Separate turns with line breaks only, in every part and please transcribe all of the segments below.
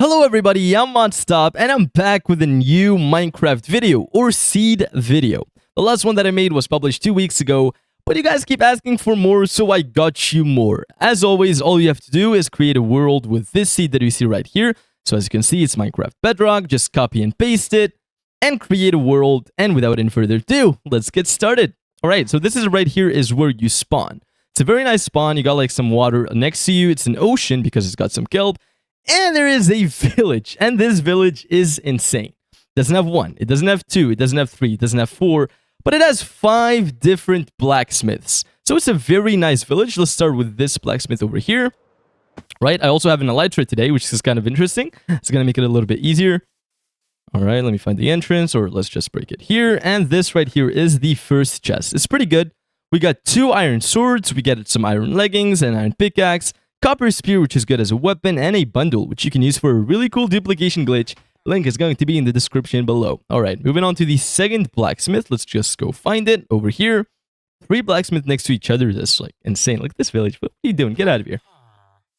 Hello everybody, I'm Monstop and I'm back with a new Minecraft video or seed video. The last one that I made was published 2 weeks ago, but you guys keep asking for more, so I got you more. As always, all you have to do is create a world with this seed that you see right here. So as you can see, it's Minecraft Bedrock, just copy and paste it and create a world. And without any further ado, let's get started. Alright, so this is right here is where you spawn. It's a very nice spawn, you got like some water next to you, it's an ocean because it's got some kelp. And there is a village, and this village is insane. It doesn't have 1, it doesn't have 2, it doesn't have 3, it doesn't have 4, but it has 5 different blacksmiths. So it's a very nice village. Let's start with this blacksmith over here. Right, I also have an elytra today, which is kind of interesting. It's going to make it a little bit easier. Alright, let me find the entrance, or let's just break it here. And this right here is the first chest. It's pretty good. We got 2 iron swords, we get some iron leggings, and iron pickaxe. Copper spear, which is good as a weapon, and a bundle, which you can use for a really cool duplication glitch. Link is going to be in the description below. Alright, moving on to the second blacksmith. Let's just go find it over here. 3 blacksmiths next to each other. That's like insane. Look at this village. What are you doing? Get out of here.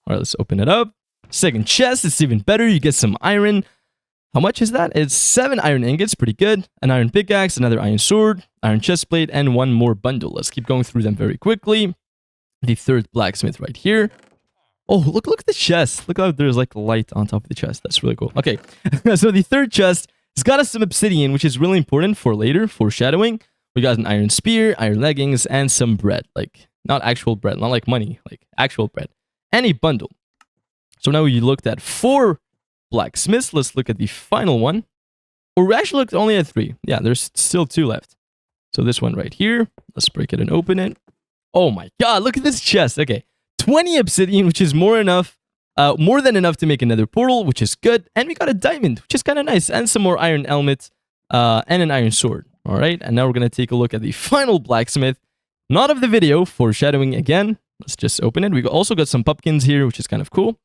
Alright, let's open it up. Second chest. It's even better. You get some iron. How much is that? It's 7 iron ingots. Pretty good. An iron pickaxe, another iron sword, iron chest plate, and 1 more bundle. Let's keep going through them very quickly. The third blacksmith right here. Oh, look at the chest. Look how there's like light on top of the chest. That's really cool. Okay, so the third chest has got us some obsidian, which is really important for later, foreshadowing. We got an iron spear, iron leggings, and some bread. Like, not actual bread, not like money, like actual bread. And a bundle. So now we looked at 4 blacksmiths. Let's look at the final one. Or we actually looked only at 3. Yeah, there's still 2 left. So this one right here. Let's break it and open it. Oh my god, look at this chest. Okay. 20 obsidian, which is more than enough to make another portal, which is good. And we got a diamond, which is kind of nice. And some more iron helmets, and an iron sword. Alright, and now we're going to take a look at the final blacksmith. Not of the video, foreshadowing again. Let's just open it. We also got some pumpkins here, which is kind of cool.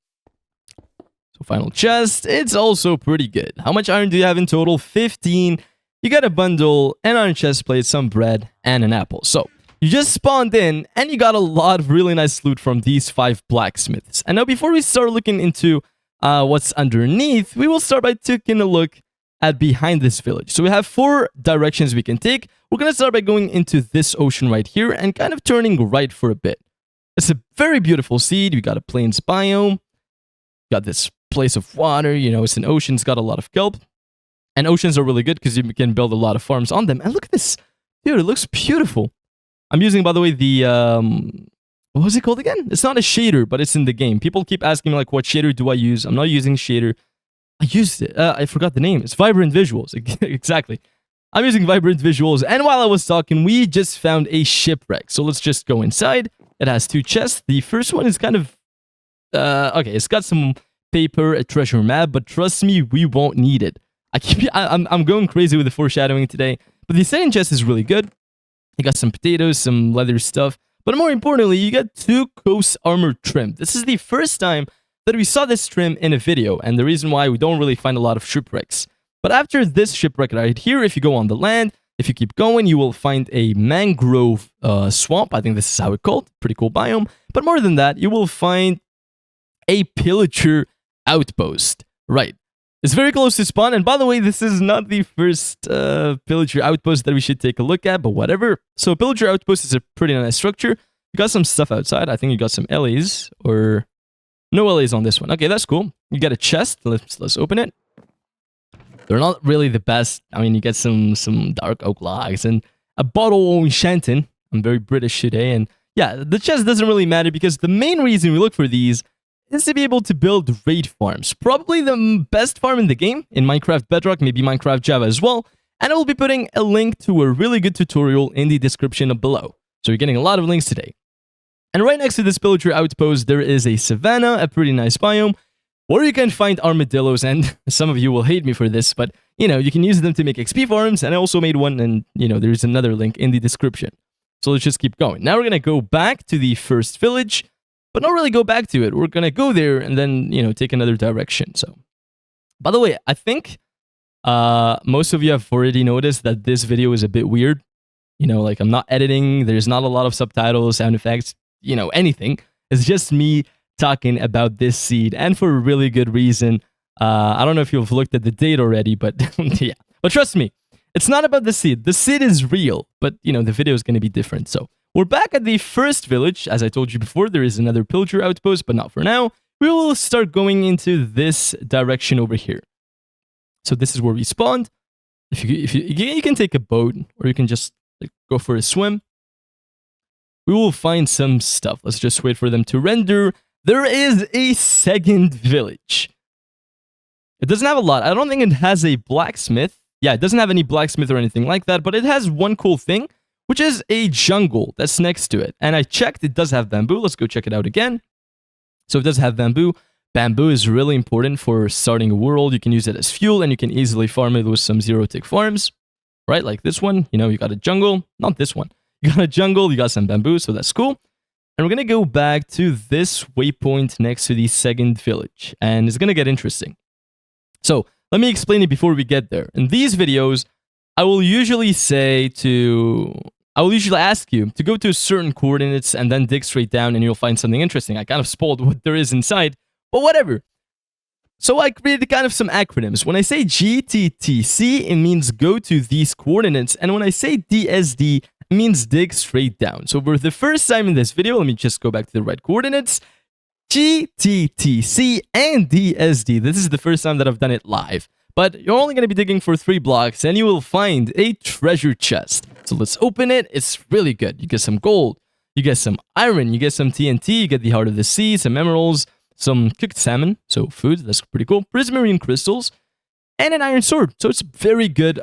So final chest, it's also pretty good. How much iron do you have in total? 15. You got a bundle, an iron chest plate, some bread, and an apple. So you just spawned in, and you got a lot of really nice loot from these 5 blacksmiths. And now before we start looking into what's underneath, we will start by taking a look at behind this village. So we have 4 directions we can take. We're going to start by going into this ocean right here and kind of turning right for a bit. It's a very beautiful seed. We got a plains biome. Got this place of water. You know, it's an ocean. It's got a lot of kelp. And oceans are really good because you can build a lot of farms on them. And look at this. Dude, it looks beautiful. I'm using, by the way, the, what was it called again? It's not a shader, but it's in the game. People keep asking me, like, what shader do I use? I'm not using shader. I used it. I forgot the name. It's Vibrant Visuals. Exactly. I'm using Vibrant Visuals. And while I was talking, we just found a shipwreck. So let's just go inside. It has 2 chests. The first one is kind of, okay, it's got some paper, a treasure map, but trust me, we won't need it. I'm going crazy with the foreshadowing today. But the second chest is really good. You got some potatoes, some leather stuff. But more importantly, you got 2 coast armor trim. This is the first time that we saw this trim in a video. And the reason why we don't really find a lot of shipwrecks. But after this shipwreck right here, if you go on the land, if you keep going, you will find a mangrove swamp. I think this is how it's called. Pretty cool biome. But more than that, you will find a pillager outpost. Right. It's very close to spawn, and by the way, this is not the first pillager outpost that we should take a look at, but whatever. So pillager outpost is a pretty nice structure. You got some stuff outside. I think you got some LAs, or no LAs on this one. Okay, that's cool. You got a chest. Let's open it. They're not really the best. I mean, you get some dark oak logs and a bottle of enchanting. I'm very British today, and yeah, the chest doesn't really matter because the main reason we look for these is to be able to build raid farms. Probably the best farm in the game, in Minecraft Bedrock, maybe Minecraft Java as well. And I will be putting a link to a really good tutorial in the description below. So you're getting a lot of links today. And right next to this pillager outpost, there is a savanna, a pretty nice biome, where you can find armadillos. And some of you will hate me for this, but, you know, you can use them to make XP farms. And I also made one, and, you know, there's another link in the description. So let's just keep going. Now we're going to go back to the first village, but not really go back to it. We're going to go there and then, you know, take another direction. So, by the way, I think most of you have already noticed that this video is a bit weird. You know, like I'm not editing. There's not a lot of subtitles, sound effects, you know, anything. It's just me talking about this seed, and for a really good reason. I don't know if you've looked at the date already, but yeah. But trust me, it's not about the seed. The seed is real, but you know, the video is going to be different. So we're back at the first village. As I told you before, there is another pillager outpost, but not for now. We will start going into this direction over here. So this is where we spawned. If you can take a boat, or you can just like, go for a swim. We will find some stuff. Let's just wait for them to render. There is a second village. It doesn't have a lot. I don't think it has a blacksmith. Yeah, it doesn't have any blacksmith or anything like that, but it has one cool thing, which is a jungle that's next to it. And I checked, it does have bamboo. Let's go check it out again. So it does have bamboo. Bamboo is really important for starting a world. You can use it as fuel, and you can easily farm it with some zero-tick farms, right? Like this one, you know, you got a jungle. Not this one. You got a jungle, you got some bamboo, so that's cool. And we're going to go back to this waypoint next to the second village, and it's going to get interesting. So let me explain it before we get there. In these videos, I will usually ask you to go to certain coordinates and then dig straight down and you'll find something interesting. I kind of spoiled what there is inside, but whatever. So I created kind of some acronyms. When I say GTTC, it means go to these coordinates. And when I say DSD, it means dig straight down. So for the first time in this video, let me just go back to the right coordinates. GTTC and DSD. This is the first time that I've done it live. But you're only going to be digging for 3 blocks and you will find a treasure chest. So let's open it. It's really good. You get some gold. You get some iron. You get some TNT. You get the heart of the sea, some emeralds, some cooked salmon. So food. That's pretty cool. Prismarine crystals. And an iron sword. So it's a very good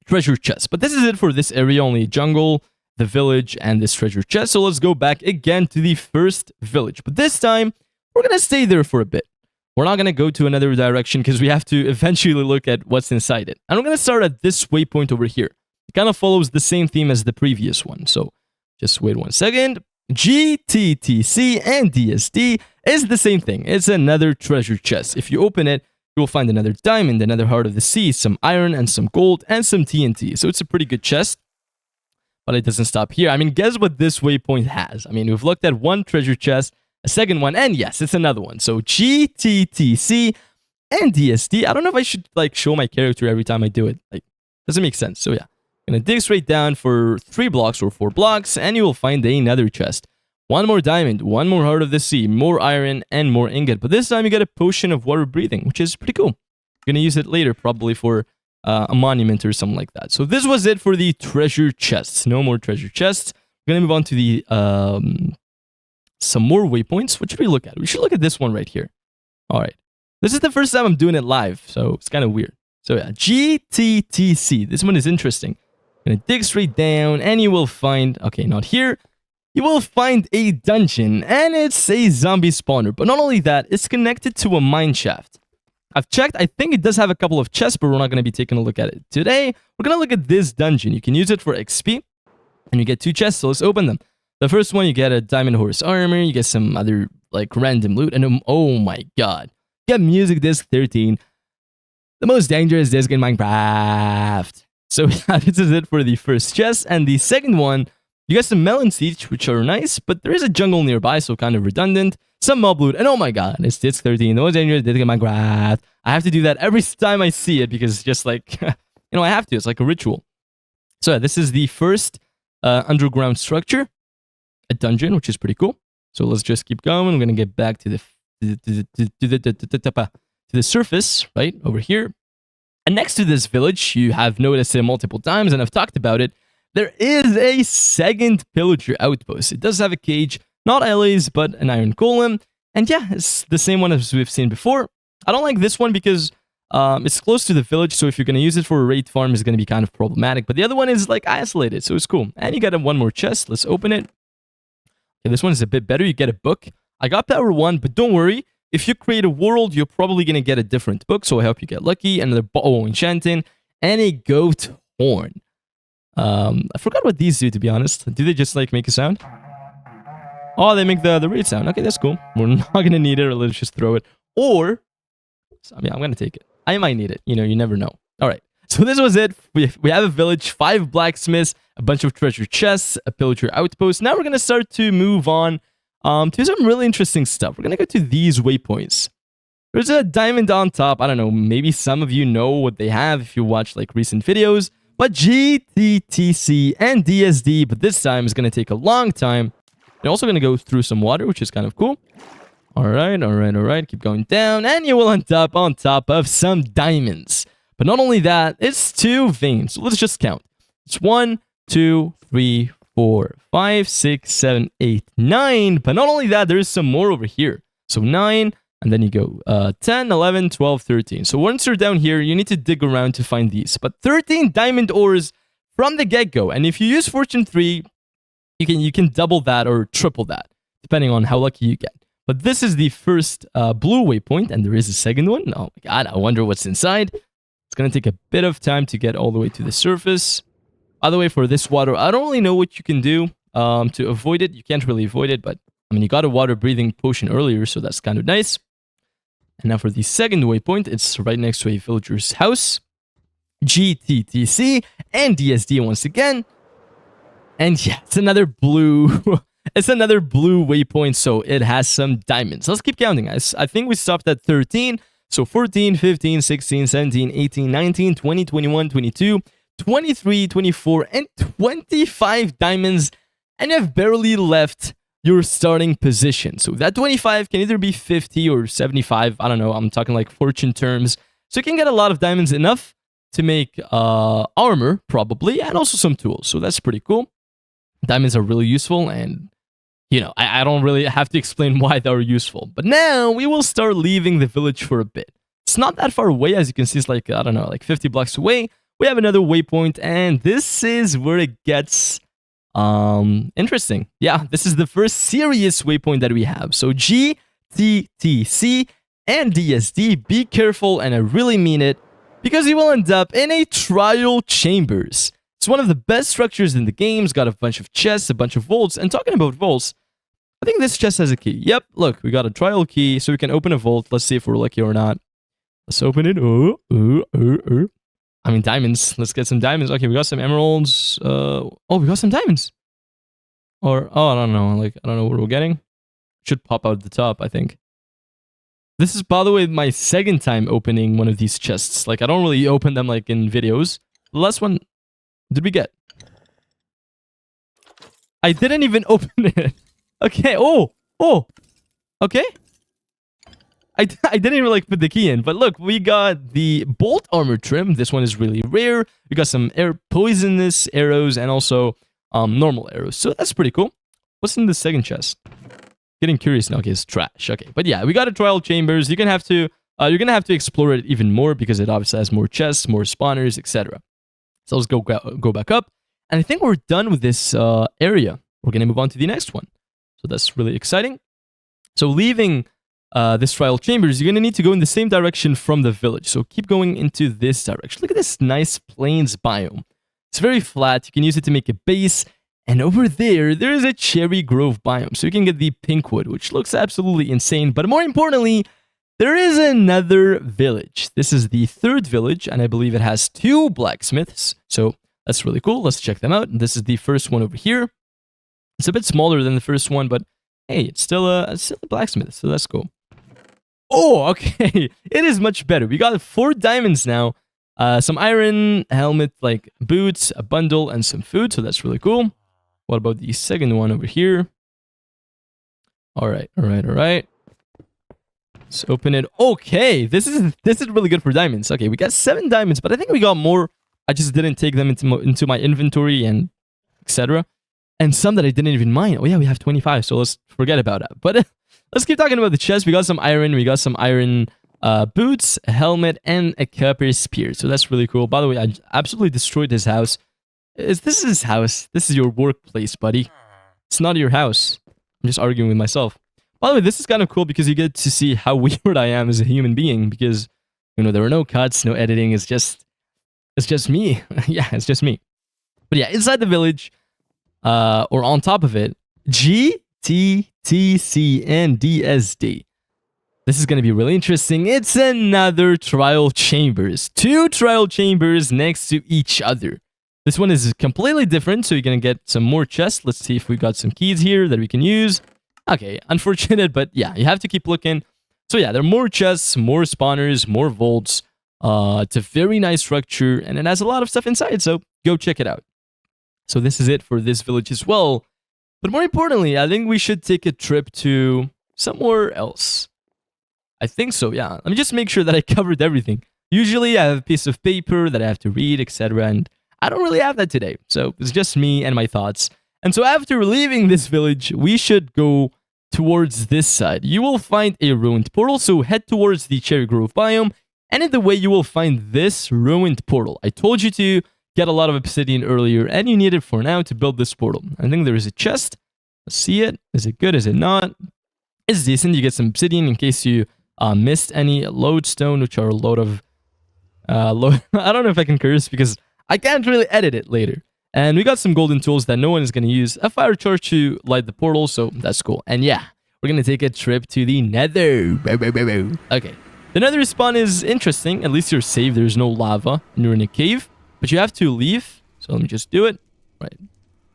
treasure chest. But this is it for this area. Only jungle, the village, and this treasure chest. So let's go back again to the first village. But this time, we're going to stay there for a bit. We're not going to go to another direction because we have to eventually look at what's inside it. And we're going to start at this waypoint over here. It kind of follows the same theme as the previous one. So just wait 1 second. GTTC and DSD is the same thing. It's another treasure chest. If you open it, you will find another diamond, another heart of the sea, some iron and some gold and some TNT. So it's a pretty good chest. But it doesn't stop here. I mean, guess what this waypoint has? I mean, we've looked at one treasure chest, a second one, and yes, it's another one. So GTTC and DSD. I don't know if I should like show my character every time I do it. Like, doesn't make sense. So yeah, I'm gonna dig straight down for 3 blocks or 4 blocks, and you will find another chest. 1 more diamond, 1 more heart of the sea, more iron, and more ingot. But this time you get a potion of water breathing, which is pretty cool. I'm gonna use it later, probably for a monument or something like that. So this was it for the treasure chests. No more treasure chests. We're gonna move on to the some more waypoints. What should we look at? We should look at this one right here. All right. This is the first time I'm doing it live, so it's kind of weird. So yeah, GTTC. This one is interesting. I'm gonna dig straight down, and you will find, okay, not here. You will find a dungeon, and it's a zombie spawner. But not only that, it's connected to a mine shaft. I've checked. I think it does have a couple of chests, but we're not going to be taking a look at it. Today, we're going to look at this dungeon. You can use it for XP, and you get 2 chests, so let's open them. The first one, you get a diamond horse armor, you get some other, like, random loot, and oh my god. You get music disc 13. The most dangerous disc in Minecraft. So yeah, this is it for the first chest, and the second one, you get some melon seeds, which are nice, but there is a jungle nearby, so kind of redundant. Some mob loot, and oh my god, it's disc 13, the most dangerous disc in Minecraft. I have to do that every time I see it, because it's just like, you know, I have to, it's like a ritual. So yeah, this is the first underground structure, a dungeon, which is pretty cool. So let's just keep going. We're gonna get back to the surface, right over here. And next to this village, you have noticed it multiple times, and I've talked about it. There is a second pillager outpost. It does have a cage, not alloys, but an iron golem. And yeah, it's the same one as we've seen before. I don't like this one because it's close to the village, so if you're going to use it for a raid farm, it's going to be kind of problematic. But the other one is like isolated, so it's cool. And you get 1 more chest. Let's open it. Okay, this one is a bit better. You get a book. I got power 1, but don't worry. If you create a world, you're probably going to get a different book, so I hope you get lucky. Another bow enchanting, and a goat horn. I forgot what these do, to be honest. Do they just like make a sound? Oh, they make the raid sound. Okay, that's cool. We're not going to need it, or let's just throw it. Or, I mean, I'm going to take it. I might need it. You know, you never know. All right. So this was it. We have a village, 5 blacksmiths, a bunch of treasure chests, a pillager outpost. Now we're going to start to move on to some really interesting stuff. We're going to go to these waypoints. There's a diamond on top. I don't know, maybe some of you know what they have if you watch like recent videos. But GTTC and DSD, but this time is going to take a long time. They're also going to go through some water, which is kind of cool. All right. Keep going down, and you will end up on top of some diamonds. But not only that, it's 2 veins. So let's just count. It's 1, 2, 3, 4, 5, 6, 7, 8, 9. But not only that, there is some more over here. So 9, and then you go 10, 11, 12, 13. So once you're down here, you need to dig around to find these. But 13 diamond ores from the get-go. And if you use Fortune 3, you can double that or triple that, depending on how lucky you get. But this is the first blue waypoint, and there is a second one. Oh my god, I wonder what's inside. It's going to take a bit of time to get all the way to the surface. By the way, for this water, I don't really know what you can do to avoid it. You can't really avoid it, but I mean, you got a water-breathing potion earlier, so that's kind of nice. And now for the second waypoint, it's right next to a villager's house. GTTC and DSD once again. And yeah, it's another blue... it's another blue waypoint, so it has some diamonds. Let's keep counting, guys. I think we stopped at 13. So 14, 15, 16, 17, 18, 19, 20, 21, 22, 23, 24, and 25 diamonds. And you've barely left your starting position. So that 25 can either be 50 or 75. I don't know. I'm talking like fortune terms. So you can get a lot of diamonds, enough to make armor, probably, and also some tools. So that's pretty cool. Diamonds are really useful, and you know, I don't really have to explain why they're useful. But now we will start leaving the village for a bit. It's not that far away, as you can see. It's like, I don't know, like 50 blocks away. We have another waypoint, and this is where it gets interesting. Yeah, this is the first serious waypoint that we have. So GTTC and DSD, be careful, and I really mean it, because you will end up in a trial chambers. It's one of the best structures in the game. It's got a bunch of chests, a bunch of vaults. And talking about vaults, I think this chest has a key. Yep, look, we got a trial key, so we can open a vault. Let's see if we're lucky or not. Let's open it. I mean, diamonds. Let's get some diamonds. Okay, we got some emeralds. Oh, we got some diamonds. Or, oh, I don't know. Like, I don't know what we're getting. Should pop out the top, I think. This is, by the way, my second time opening one of these chests. Like, I don't really open them, like, in videos. The last one... did we get? I didn't even open it. Okay. Oh. Okay. I didn't even like put the key in, but look, we got the bolt armor trim. This one is really rare. We got some poisonous arrows and also normal arrows. So that's pretty cool. What's in the second chest? Getting curious now. Okay, it's trash. Okay, but yeah, we got a trial chambers. You're gonna have to explore it even more because it obviously has more chests, more spawners, etc. So let's go back up. And I think we're done with this area. We're going to move on to the next one. So that's really exciting. So leaving this trial chambers, you're going to need to go in the same direction from the village. So keep going into this direction. Look at this nice plains biome. It's very flat. You can use it to make a base. And over there is a cherry grove biome. So you can get the pink wood, which looks absolutely insane. But more importantly, there is another village. This is the third village, and I believe it has 2 blacksmiths. So that's really cool. Let's check them out. This is the first one over here. It's a bit smaller than the first one, but hey, it's still a blacksmith, so let's go. Oh, okay. It is much better. We got 4 diamonds now. Some iron, helmet, like boots, a bundle, and some food, so that's really cool. What about the second one over here? All right. Let's open it. Okay, this is really good for diamonds. Okay, we got 7 diamonds, but I think we got more. I just didn't take them into my inventory and etc. And some that I didn't even mine. Oh yeah, we have 25, so let's forget about that. But let's keep talking about the chest. We got some iron. We got some iron boots, a helmet, and a copper spear. So that's really cool. By the way, I absolutely destroyed his house. This is his house. This is your workplace, buddy. It's not your house. I'm just arguing with myself. By the way, this is kind of cool because you get to see how weird I am as a human being because, you know, there are no cuts, no editing. It's just me. Yeah, it's just me. But yeah, inside the village, or on top of it, GTTC and DSD. This is going to be really interesting. It's another trial chambers. 2 trial chambers next to each other. This one is completely different, so you're going to get some more chests. Let's see if we got some keys here that we can use. Okay, unfortunate, but yeah, you have to keep looking. So yeah, there are more chests, more spawners, more vaults. It's a very nice structure, and it has a lot of stuff inside, so go check it out. So this is it for this village as well. But more importantly, I think we should take a trip to somewhere else. I think so, yeah. Let me just make sure that I covered everything. Usually I have a piece of paper that I have to read, etc. And I don't really have that today. So it's just me and my thoughts. And so after leaving this village, we should go towards this side. You will find a ruined portal, so head towards the Cherry Grove biome. And in the way, you will find this ruined portal. I told you to get a lot of obsidian earlier, and you need it for now to build this portal. I think there is a chest. Let's see it. Is it good? Is it not? It's decent. You get some obsidian in case you missed any lodestone, which are a load of... I don't know if I can curse because I can't really edit it later. And we got some golden tools that no one is going to use. A fire torch to light the portal, so that's cool. And yeah, we're going to take a trip to the Nether. Okay. The Nether spawn is interesting. At least you're safe. There's no lava. And you're in a cave. But you have to leave. So let me just do it. Right.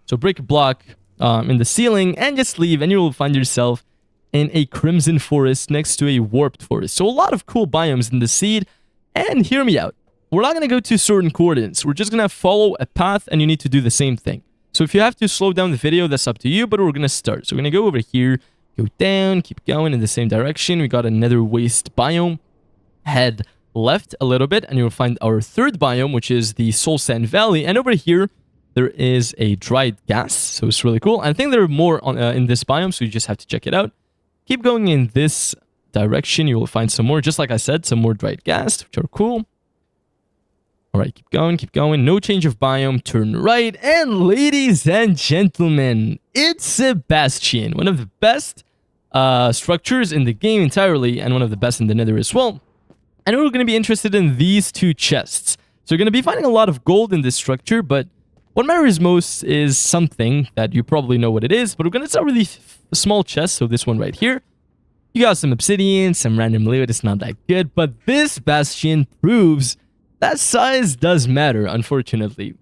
So break a block in the ceiling and just leave. And you will find yourself in a crimson forest next to a warped forest. So a lot of cool biomes in the seed. And hear me out. We're not going to go to certain coordinates. We're just going to follow a path and you need to do the same thing. So if you have to slow down the video, that's up to you. But we're going to start. So we're going to go over here. Go down. Keep going in the same direction. We got another waste biome. Head left a little bit and you'll find our third biome, which is the Soul Sand Valley. And over here, there is a dried gas. So it's really cool. I think there are more in this biome, so you just have to check it out. Keep going in this direction. You will find some more, just like I said, some more dried gas, which are cool. All right, keep going, keep going. No change of biome. Turn right. And ladies and gentlemen, it's Sebastian, one of the best structures in the game entirely, and one of the best in the Nether as well. And we're going to be interested in these two chests. So you're going to be finding a lot of gold in this structure, but what matters most is something that you probably know what it is, but we're going to start with the small chest, so this one right here. You got some obsidian, some random loot, it's not that good, but this bastion proves that size does matter, unfortunately.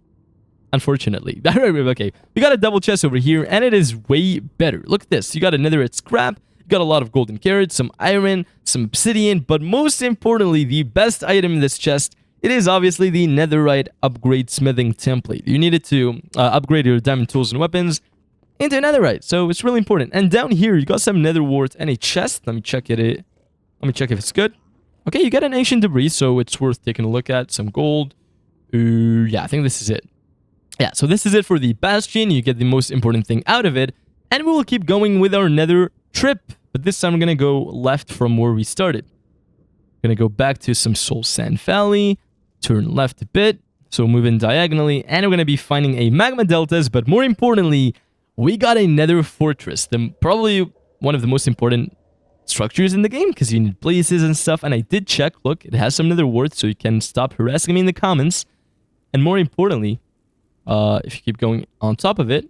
Okay, we got a double chest over here, and it is way better. Look at this, you got a netherite scrap, got a lot of golden carrots, some iron, some obsidian, but most importantly, the best item in this chest, it is obviously the netherite upgrade smithing template. You need it to upgrade your diamond tools and weapons into netherite, so it's really important. And down here, you got some nether wart and a chest. Let me check it. Let me check if it's good. Okay, you got an ancient debris, so it's worth taking a look at. Some gold. Yeah, I think this is it. Yeah, so this is it for the bastion. You get the most important thing out of it, and we will keep going with our nether trip. But this time, we're going to go left from where we started. We're going to go back to some Soul Sand Valley, turn left a bit, so move in diagonally, and we're going to be finding a magma deltas, but more importantly, we got a nether fortress, probably one of the most important structures in the game, because you need places and stuff, and I did check, look, it has some nether wart, so you can stop harassing me in the comments, and more importantly, if you keep going on top of it,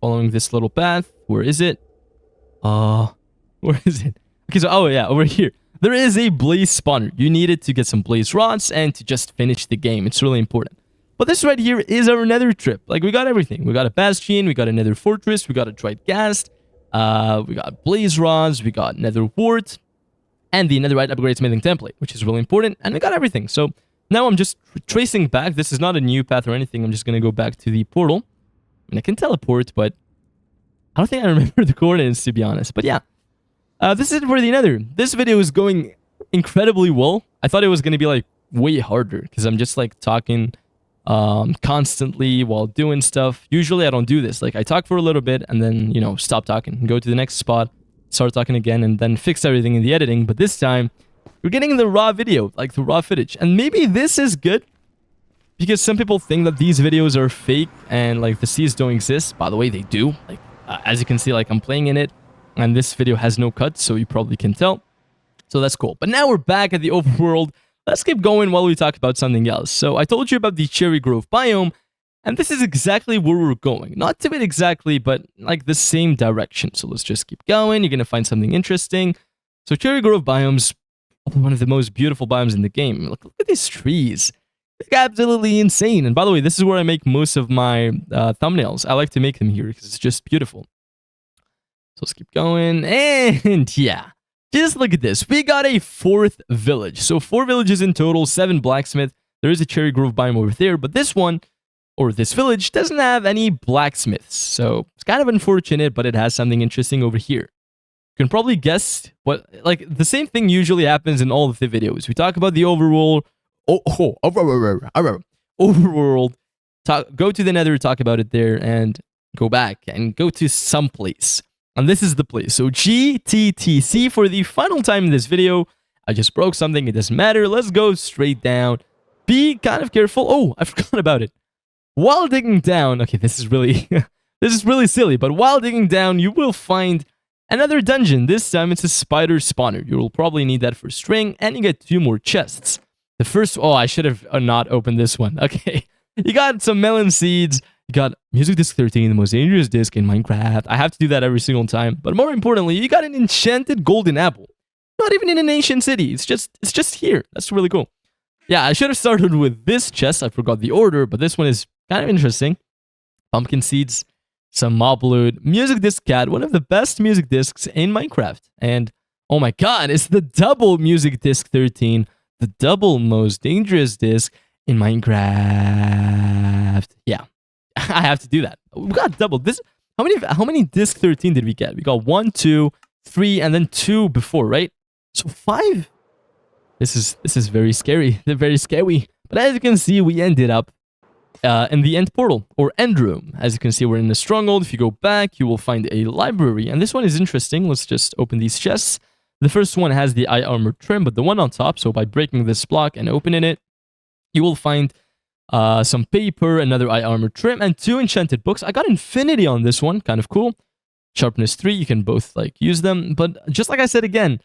following this little path, where is it? Where is it? Okay, so, oh yeah, over here. There is a blaze spawner. You need it to get some blaze rods and to just finish the game. It's really important. But this right here is our nether trip. Like, we got everything. We got a bastion, we got a nether fortress, we got a dried gas, we got blaze rods, we got nether wart, and the netherite upgrade smithing template, which is really important, and we got everything. So now I'm just tracing back. This is not a new path or anything. I'm just going to go back to the portal. I mean, I can teleport, but I don't think I remember the coordinates, to be honest. But yeah. This is it for the nether. This video is going incredibly well. I thought it was going to be like way harder because I'm just like talking constantly while doing stuff. Usually I don't do this. Like I talk for a little bit and then, you know, stop talking, go to the next spot, start talking again, and then fix everything in the editing. But this time you're getting the raw video, like the raw footage. And maybe this is good because some people think that these videos are fake and like the seas don't exist. By the way, they do. Like as you can see, like I'm playing in it. And this video has no cuts, so you probably can tell. So that's cool. But now we're back at the overworld. Let's keep going while we talk about something else. So I told you about the Cherry Grove biome, and this is exactly where we're going. Not to it exactly, but like the same direction. So let's just keep going. You're going to find something interesting. So Cherry Grove biome's one of the most beautiful biomes in the game. Look at these trees. They're absolutely insane. And by the way, this is where I make most of my thumbnails. I like to make them here because it's just beautiful. So let's keep going, and yeah. Just look at this. We got a 4th village. So 4 villages in total, 7 blacksmith. There is a cherry grove biome over there, but this one, or this village, doesn't have any blacksmiths. So it's kind of unfortunate, but it has something interesting over here. You can probably guess what, like, the same thing usually happens in all of the videos. We talk about the overworld, overworld, go to the Nether, talk about it there, and go back and go to some place. And this is the place. So GTTC for the final time in this video. I just broke something. It doesn't matter. Let's go straight down. Be kind of careful. Oh, I forgot about it. While digging down, okay, this is really this is really silly, but while digging down, you will find another dungeon. This time it's a spider spawner. You will probably need that for string, and you get 2 more chests. The first, oh, I should have not opened this one. Okay, you got some melon seeds. You got music disc 13, the most dangerous disc in Minecraft. I have to do that every single time. But more importantly, you got an enchanted golden apple. Not even in an ancient city. It's just here. That's really cool. Yeah, I should have started with this chest. I forgot the order, but this one is kind of interesting. Pumpkin seeds, some mob loot, music disc cat, one of the best music discs in Minecraft. And oh my god, it's the double music disc 13, the double most dangerous disc in Minecraft. Yeah. I have to do that. We got double this. How many disc 13 did we get? We got 1, 2, 3, and then 2 before, right? So 5. This is very scary. They're very scary. But as you can see, we ended up in the end portal or end room. As you can see, we're in the stronghold. If you go back, you will find a library, and this one is interesting. Let's just open these chests. The first one has the eye armor trim, but the one on top. So by breaking this block and opening it, you will find some paper, another eye armor trim, and 2 enchanted books. I got infinity on this one, kind of cool. Sharpness 3, you can both like use them. But just like I said again,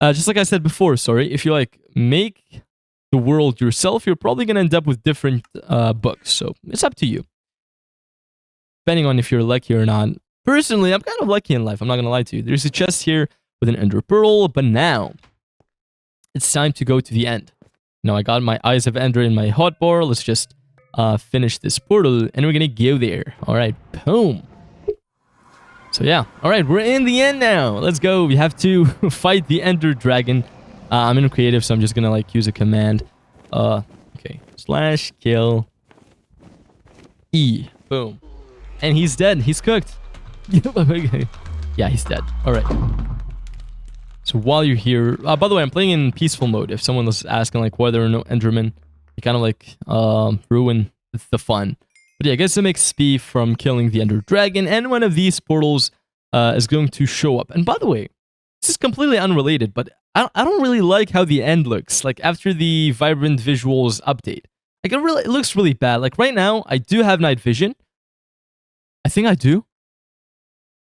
just like I said before, sorry, if you like make the world yourself, you're probably gonna end up with different books. So it's up to you, depending on if you're lucky or not. Personally, I'm kind of lucky in life. I'm not gonna lie to you. There's a chest here with an ender pearl, but now it's time to go to the end. Now I got my eyes of ender in my hotbar. Let's just finish this portal, and we're gonna go there. All right, boom. So yeah, all right, we're in the end now. Let's go. We have to fight the ender dragon. I'm in creative, so I'm just gonna like use a command. Okay, / kill E. Boom, and he's dead. He's cooked. Yeah, he's dead. All right. So while you're here, by the way, I'm playing in peaceful mode. If someone was asking like why there are no Endermen, you kind of like ruin the fun. But yeah, get some XP from killing the Ender Dragon, and one of these portals is going to show up. And by the way, this is completely unrelated, but I don't really like how the end looks. Like after the vibrant visuals update, like it looks really bad. Like right now, I do have night vision. I think I do.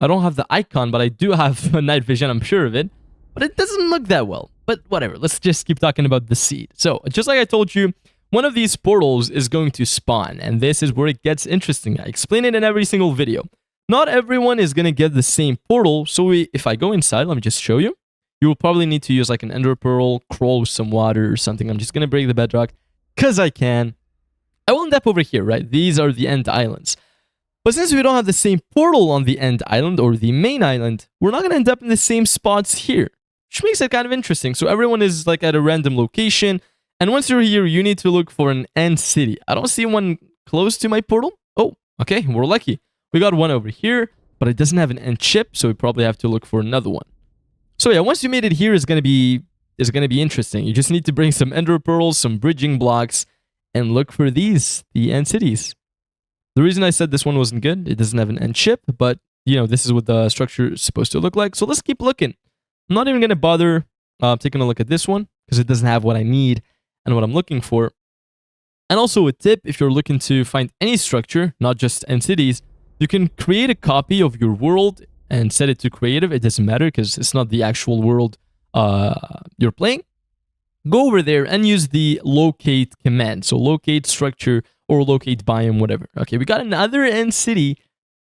I don't have the icon, but I do have night vision. I'm sure of it. But it doesn't look that well. But whatever, let's just keep talking about the seed. So, just like I told you, one of these portals is going to spawn, and this is where it gets interesting. I explain it in every single video. Not everyone is going to get the same portal, so if I go inside, let me just show you. You will probably need to use like an ender pearl, crawl with some water or something. I'm just going to break the bedrock, because I can. I will end up over here, right? These are the end islands. But since we don't have the same portal on the end island or the main island, we're not going to end up in the same spots here, which makes it kind of interesting. So everyone is like at a random location, and once you're here, you need to look for an end city. I don't see one close to my portal. Oh, okay, we're lucky. We got one over here, but it doesn't have an end chip, so we probably have to look for another one. So yeah, once you made it here, it's gonna be interesting. You just need to bring some ender pearls, some bridging blocks, and look for these, the end cities. The reason I said this one wasn't good, it doesn't have an end chip, but you know, this is what the structure is supposed to look like. So let's keep looking. I'm not even gonna bother taking a look at this one because it doesn't have what I need and what I'm looking for. And also a tip, if you're looking to find any structure, not just end cities, you can create a copy of your world and set it to creative. It doesn't matter because it's not the actual world you're playing. Go over there and use the locate command. So locate structure or locate biome, whatever. Okay, we got another end city,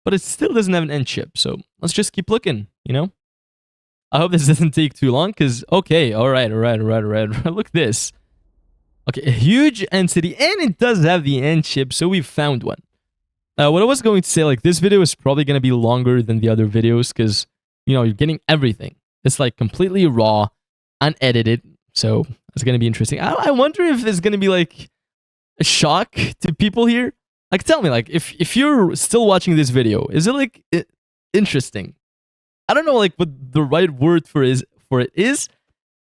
but it still doesn't have an end chip. So let's just keep looking, you know? I hope this doesn't take too long because, okay, all right. Look at this. Okay, a huge end city, and it does have the end chip, so we've found one. What I was going to say, like, this video is probably going to be longer than the other videos because, you know, you're getting everything. It's like completely raw, unedited. So it's gonna be interesting. I wonder if it's gonna be like a shock to people here. Like, tell me, like, if you're still watching this video, is it like interesting? I don't know, like, what the right word for it is.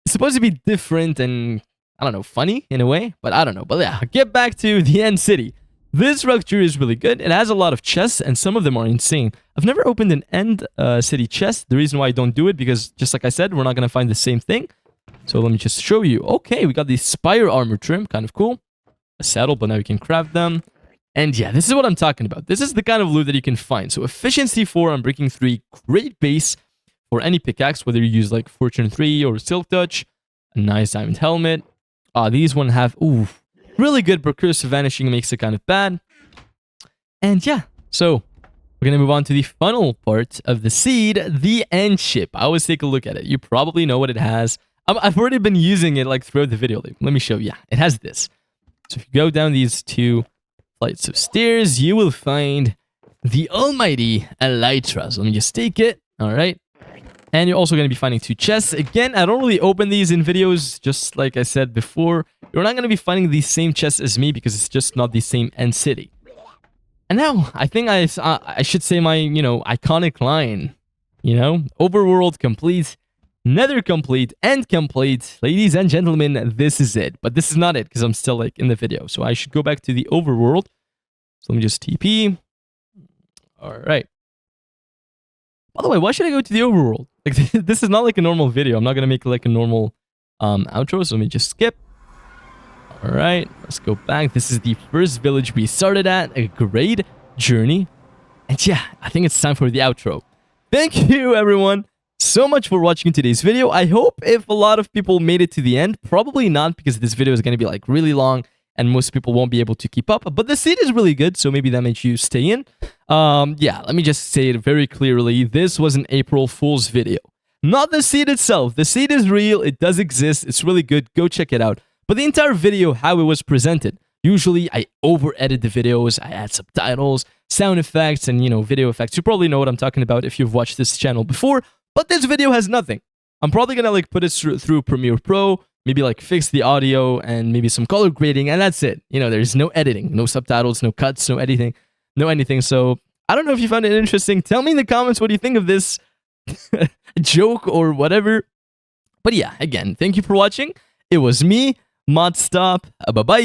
It's supposed to be different and, I don't know, funny in a way, but I don't know. But yeah, get back to the end city. This structure is really good. It has a lot of chests, and some of them are insane. I've never opened an end city chest. The reason why I don't do it, because just like I said, we're not going to find the same thing. So let me just show you. Okay, we got the spire armor trim, kind of cool. A saddle, but now you can craft them. And yeah, this is what I'm talking about. This is the kind of loot that you can find. So efficiency 4 on breaking 3, great base for any pickaxe, whether you use like Fortune 3 or Silk Touch. A nice diamond helmet. These one have, ooh, really good percussive vanishing, makes it kind of bad. And yeah, so we're going to move on to the final part of the seed, the end ship. I always take a look at it. You probably know what it has. I've already been using it like throughout the video. Let me show you. Yeah, it has this. So if you go down these 2 flights of stairs, you will find the almighty elytra. So let me just take it. All right. And you're also going to be finding 2 chests. Again, I don't really open these in videos, just like I said before. You're not going to be finding these same chests as me because it's just not the same end city. And now, I think I should say my, iconic line. Overworld complete, Nether complete, end complete. Ladies and gentlemen, this is it. But this is not it because I'm still like in the video. So I should go back to the overworld. So let me just TP. All right. By the way, why should I go to the overworld? Like, this is not like a normal video. I'm not going to make like a normal outro. So let me just skip. All right, let's go back. This is the first village we started at. A great journey. And yeah, I think it's time for the outro. Thank you, everyone, so much for watching today's video. I hope if a lot of people made it to the end. Probably not, because this video is going to be like really long and most people won't be able to keep up. But the seed is really good, so maybe that makes you stay in. Yeah, let me just say it very clearly. This was an April Fool's video. Not the seed itself. The seed is real. It does exist. It's really good. Go check it out. But the entire video, how it was presented. Usually, I over-edit the videos. I add subtitles, sound effects, and, video effects. You probably know what I'm talking about if you've watched this channel before. But this video has nothing. I'm probably going to, like, put it through Premiere Pro. Maybe, like, fix the audio and maybe some color grading. And that's it. There's no editing. No subtitles, no cuts, no editing. No anything. So, I don't know if you found it interesting. Tell me in the comments what do you think of this joke or whatever. But yeah, again, thank you for watching. It was me, Modstop. Bye-bye.